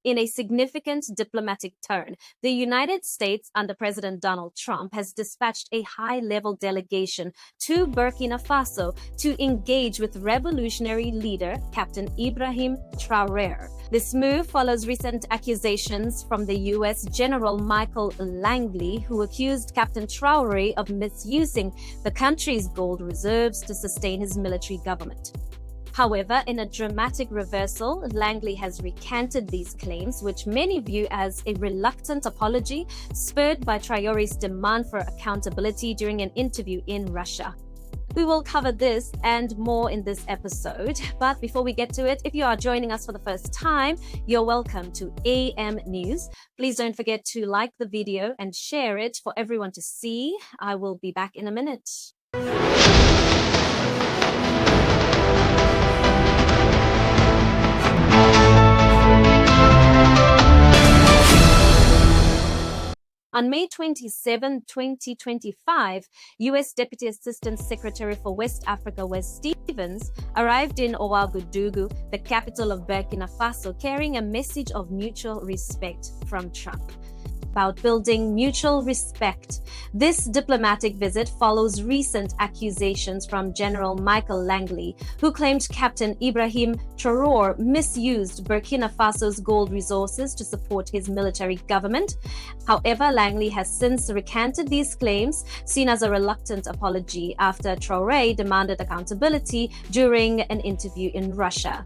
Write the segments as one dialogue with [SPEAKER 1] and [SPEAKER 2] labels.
[SPEAKER 1] In a significant diplomatic turn, the United States under President Donald Trump has dispatched a high-level delegation to Burkina Faso to engage with revolutionary leader Captain Ibrahim Traoré. This move follows recent accusations from the U.S. General Michael Langley, who accused Captain Traoré of misusing the country's gold reserves to sustain his military government. However, in a dramatic reversal, Langley has recanted these claims, which many view as a reluctant apology spurred by Traoré's demand for accountability during an interview in Russia. We will cover this and more in this episode, but before we get to it, if you are joining us for the first time, you're welcome to AM News. Please don't forget to like the video and share it for everyone to see. I will be back in a minute. On May 27, 2025, U.S. Deputy Assistant Secretary for West Africa, Wes Stevens, arrived in Ouagadougou, the capital of Burkina Faso, carrying a message of mutual respect from Trump. About building mutual respect. This diplomatic visit follows recent accusations from General Michael Langley, who claimed Captain Ibrahim Traoré misused Burkina Faso's gold resources to support his military government. However, Langley has since recanted these claims, seen as a reluctant apology after Traoré demanded accountability during an interview in Russia.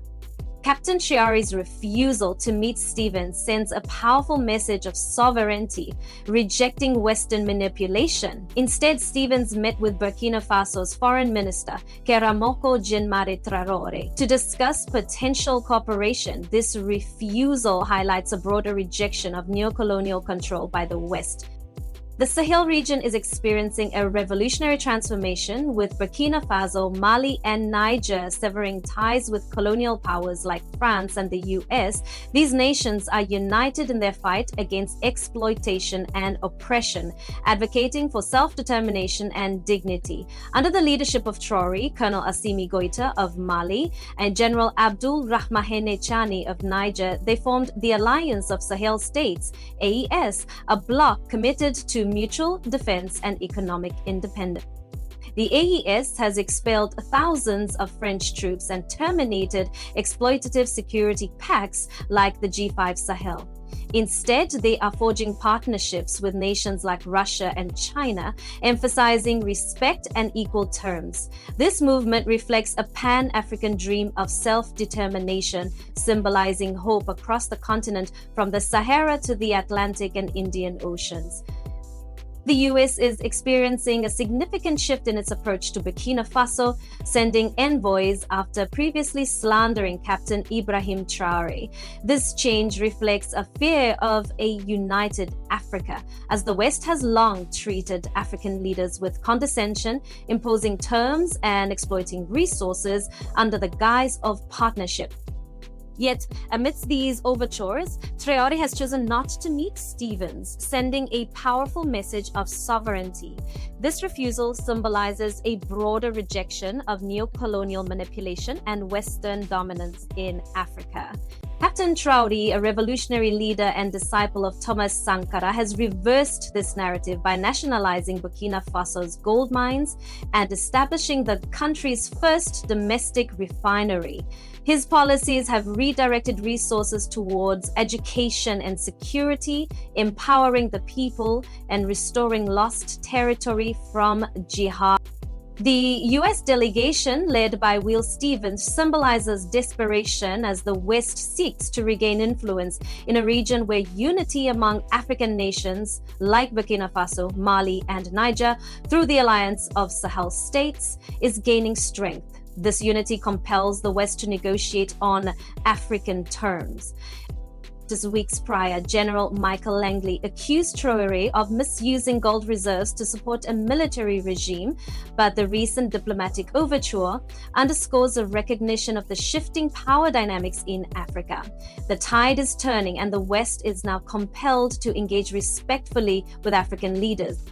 [SPEAKER 1] Captain Traoré's refusal to meet Stevens sends a powerful message of sovereignty, rejecting Western manipulation. Instead, Stevens met with Burkina Faso's Foreign Minister, Keramoko Jean-Marie Traoré, to discuss potential cooperation. This refusal highlights a broader rejection of neocolonial control by the West. The Sahel region is experiencing a revolutionary transformation, with Burkina Faso, Mali, and Niger severing ties with colonial powers like France and the US. These nations are united in their fight against exploitation and oppression, advocating for self-determination and dignity. Under the leadership of Traoré, Colonel Assimi Goïta of Mali, and General Abdul Rahmane Chani of Niger, they formed the Alliance of Sahel States, AES, a bloc committed to mutual defense and economic independence. The AES has expelled thousands of French troops and terminated exploitative security pacts like the G5 Sahel. Instead, they are forging partnerships with nations like Russia and China, emphasizing respect and equal terms. This movement reflects a pan-African dream of self-determination, symbolizing hope across the continent from the Sahara to the Atlantic and Indian Oceans. The U.S. is experiencing a significant shift in its approach to Burkina Faso, sending envoys after previously slandering Captain Ibrahim Traoré. This change reflects a fear of a united Africa, as the West has long treated African leaders with condescension, imposing terms and exploiting resources under the guise of partnership. Yet, amidst these overtures, Traoré has chosen not to meet Stevens, sending a powerful message of sovereignty. This refusal symbolizes a broader rejection of neocolonial manipulation and Western dominance in Africa. Captain Traoré, a revolutionary leader and disciple of Thomas Sankara, has reversed this narrative by nationalizing Burkina Faso's gold mines and establishing the country's first domestic refinery. His policies have redirected resources towards education and security, empowering the people and restoring lost territory from jihad. The U.S. delegation, led by Will Stevens, symbolizes desperation as the West seeks to regain influence in a region where unity among African nations like Burkina Faso, Mali, and Niger through the Alliance of Sahel States is gaining strength. This unity compels the West to negotiate on African terms. Just weeks prior, General Michael Langley accused Traoré of misusing gold reserves to support a military regime, but the recent diplomatic overture underscores a recognition of the shifting power dynamics in Africa. The tide is turning, and the West is now compelled to engage respectfully with African leaders.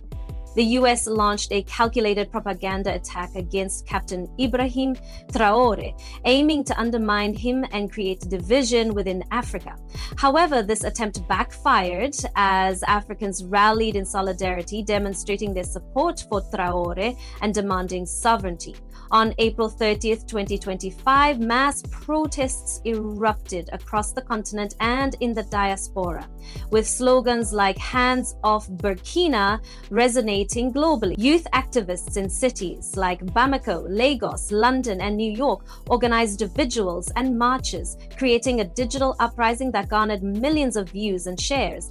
[SPEAKER 1] the US launched a calculated propaganda attack against Captain Ibrahim Traoré, aiming to undermine him and create division within Africa. However, this attempt backfired as Africans rallied in solidarity, demonstrating their support for Traoré and demanding sovereignty. On April 30th, 2025, mass protests erupted across the continent and in the diaspora, with slogans like "Hands Off Burkina" resonating globally. Youth activists in cities like Bamako, Lagos, London, and New York organized vigils and marches, creating a digital uprising that garnered millions of views and shares.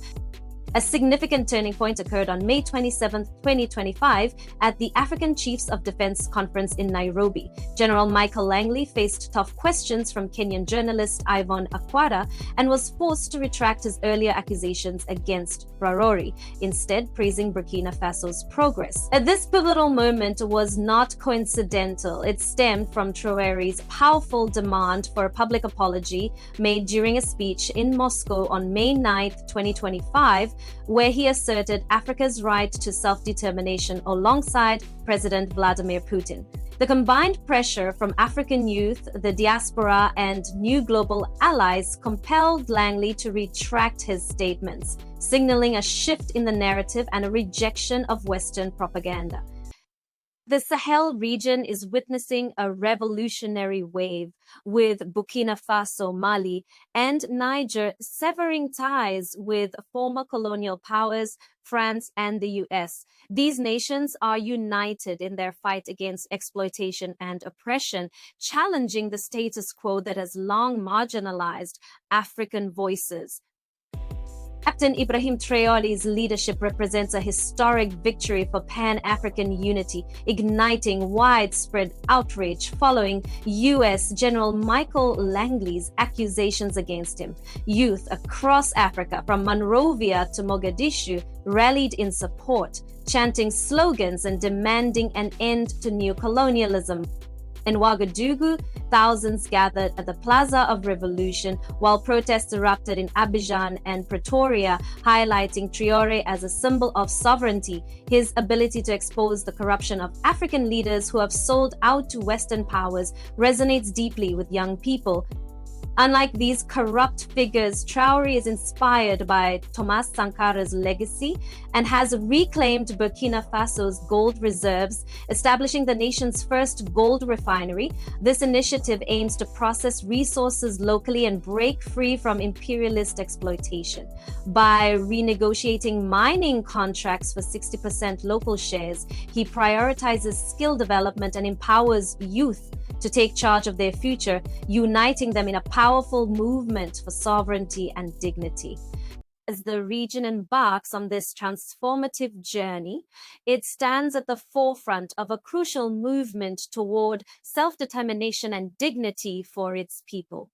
[SPEAKER 1] A significant turning point occurred on May 27, 2025, at the African Chiefs of Defense Conference in Nairobi. General Michael Langley faced tough questions from Kenyan journalist Yvonne Akwara and was forced to retract his earlier accusations against Traoré, instead praising Burkina Faso's progress. This pivotal moment was not coincidental. It stemmed from Traoré's powerful demand for a public apology made during a speech in Moscow on May 9, 2025, where he asserted Africa's right to self-determination alongside President Vladimir Putin. The combined pressure from African youth, the diaspora, and new global allies compelled Langley to retract his statements, signaling a shift in the narrative and a rejection of Western propaganda. The Sahel region is witnessing a revolutionary wave, with Burkina Faso, Mali, and Niger severing ties with former colonial powers, France, and the US. These nations are united in their fight against exploitation and oppression, challenging the status quo that has long marginalized African voices. Captain Ibrahim Traoré's leadership represents a historic victory for Pan-African unity, igniting widespread outrage following U.S. General Michael Langley's accusations against him. Youth across Africa, from Monrovia to Mogadishu, rallied in support, chanting slogans and demanding an end to neocolonialism. In Ouagadougou, thousands gathered at the Plaza of Revolution, while protests erupted in Abidjan and Pretoria, highlighting Traoré as a symbol of sovereignty. His ability to expose the corruption of African leaders who have sold out to Western powers resonates deeply with young people. Unlike these corrupt figures, Traoré is inspired by Thomas Sankara's legacy and has reclaimed Burkina Faso's gold reserves, establishing the nation's first gold refinery. This initiative aims to process resources locally and break free from imperialist exploitation. By renegotiating mining contracts for 60% local shares, he prioritizes skill development and empowers youth to take charge of their future, uniting them in a powerful movement for sovereignty and dignity. As the region embarks on this transformative journey, it stands at the forefront of a crucial movement toward self-determination and dignity for its people.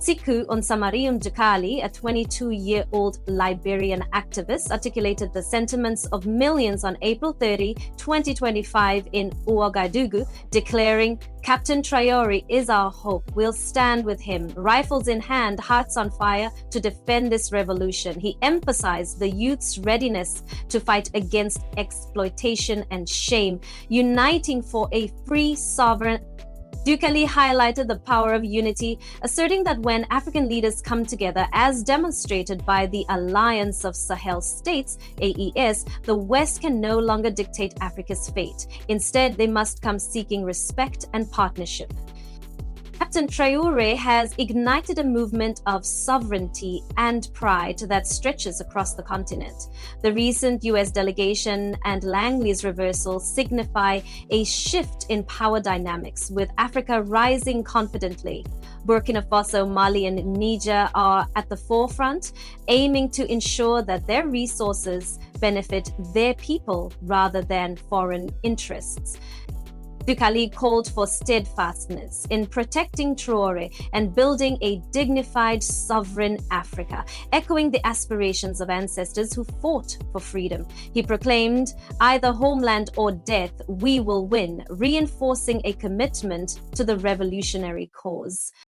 [SPEAKER 1] Siku Onsamarium Dikali, a 22-year-old Liberian activist, articulated the sentiments of millions on April 30, 2025 in Ouagadougou, declaring, "Captain Traoré is our hope. We'll stand with him, rifles in hand, hearts on fire, to defend this revolution." He emphasized the youth's readiness to fight against exploitation and shame, uniting for a free, sovereign. Dukali highlighted the power of unity, asserting that when African leaders come together, as demonstrated by the Alliance of Sahel States, AES, the West can no longer dictate Africa's fate. Instead, they must come seeking respect and partnership. Captain Traoré has ignited a movement of sovereignty and pride that stretches across the continent. The recent US delegation and Langley's reversal signify a shift in power dynamics, with Africa rising confidently. Burkina Faso, Mali, and Niger are at the forefront, aiming to ensure that their resources benefit their people rather than foreign interests. Dukali called for steadfastness in protecting Traoré and building a dignified, sovereign Africa, echoing the aspirations of ancestors who fought for freedom. He proclaimed, "Either homeland or death, we will win," reinforcing a commitment to the revolutionary cause.